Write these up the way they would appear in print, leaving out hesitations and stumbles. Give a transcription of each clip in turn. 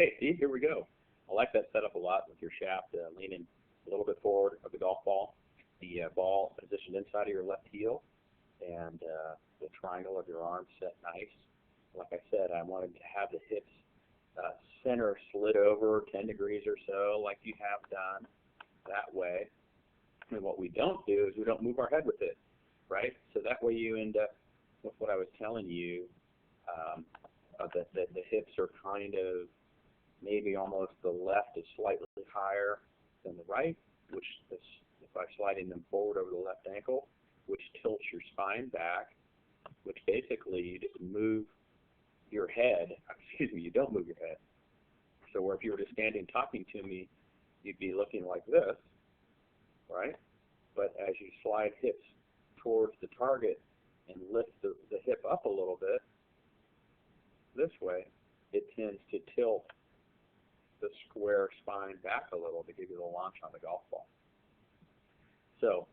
Hey, Steve, here we go. I like that setup a lot with your shaft leaning a little bit forward of the golf ball, the ball positioned inside of your left heel, and the triangle of your arm set nice. Like I said, I wanted to have the hips center slid over 10 degrees or so, like you have done that way. And what we don't do is we don't move our head with it, right? So that way you end up with what I was telling you, that the hips are kind of maybe almost the left is slightly higher than the right, which is by sliding them forward over the left ankle, which tilts your spine back, which basically you just move your head, excuse me, you don't move your head. So where if you were just standing talking to me, you'd be looking like this, right? But as you slide hips towards the target and lift the hip up a little bit, this way, it tends to tilt the square spine back a little to give you the launch on the golf ball. So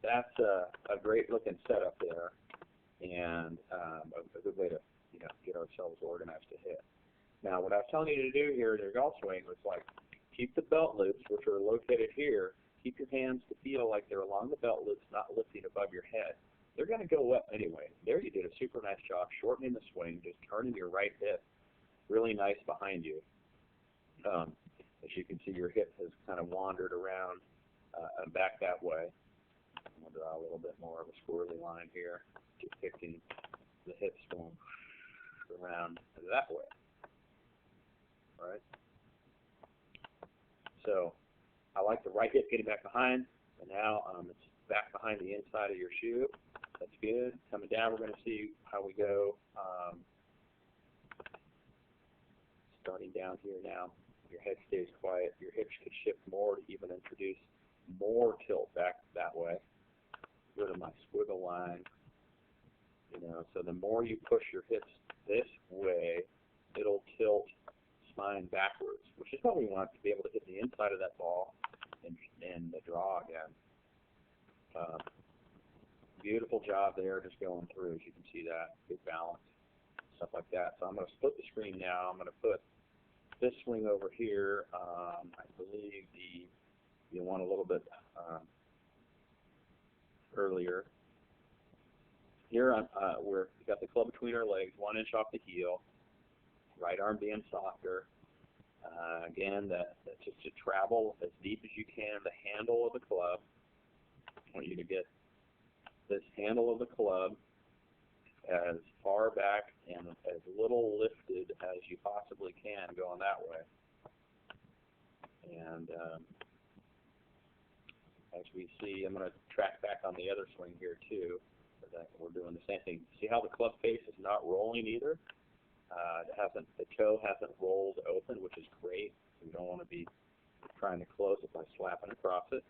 that's a great looking setup there, and a good way to get ourselves organized to hit. Now what I was telling you to do here in your golf swing was like keep the belt loops, which are located here, keep your hands to feel like they're along the belt loops, not lifting above your head. They're going to go up anyway. There you did a super nice job shortening the swing, just turning your right hip really nice behind you. As you can see, your hip has kind of wandered around and back that way. We'll draw a little bit more of a squirrely line here, depicting the hips going around that way. All right. So I like the right hip getting back behind, and now it's back behind the inside of your shoe. That's good. Coming down, we're going to see how we go. Starting down here now, your head stays quiet. Your hips could shift more to even introduce more tilt back that way. Go to my squiggle line. So the more you push your hips this way, it'll tilt spine backwards, which is what we want to be able to hit the inside of that ball and the draw again. Beautiful job there, just going through, as you can see that, good balance, stuff like that. So I'm going to split the screen now. I'm going to put this swing over here. I believe you want a little bit earlier. Here we've got the club between our legs, 1 inch off the heel, right arm being softer. Again, that's just to travel as deep as you can the handle of the club. I want you to get this handle of the club as far back and as little lifted as you possibly can going that way. And as we see, I'm going to track back on the other swing here too. We're doing the same thing. See how the club face is not rolling either? The toe hasn't rolled open, which is great. We don't want to be trying to close it by slapping across it.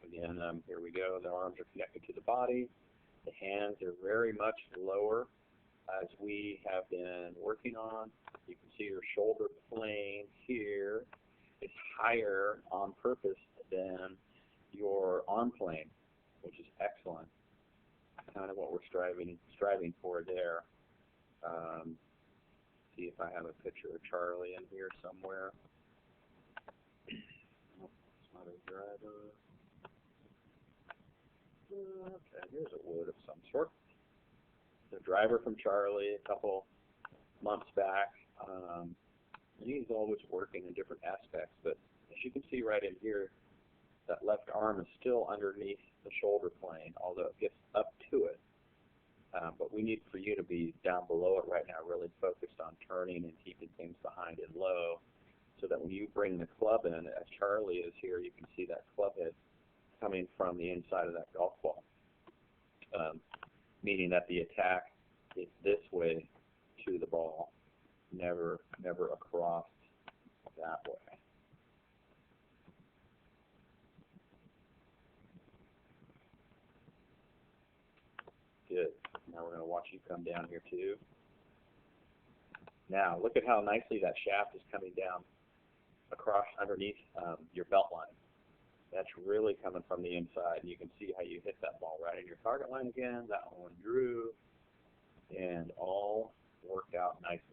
Again, here we go. The arms are connected to the body. The hands are very much lower as we have been working on. You can see your shoulder plane here is higher on purpose than your arm plane, which is excellent. Kind of what we're striving for there. See if I have a picture of Charlie in here somewhere. Oh, it's not a driver. Okay, here's a wood of some sort. The driver from Charlie a couple months back. He's always working in different aspects, but as you can see right in here, that left arm is still underneath the shoulder plane, although it gets up to it. But we need for you to be down below it right now, really focused on turning and keeping things behind and low, so that when you bring the club in, as Charlie is here, you can see that club head coming from the inside of that golf ball, meaning that the attack is this way to the ball, never across that way. Good. Now we're going to watch you come down here too. Now look at how nicely that shaft is coming down across underneath your belt line. That's really coming from the inside. You can see how you hit that ball right in your target line again. That one drew and all worked out nicely.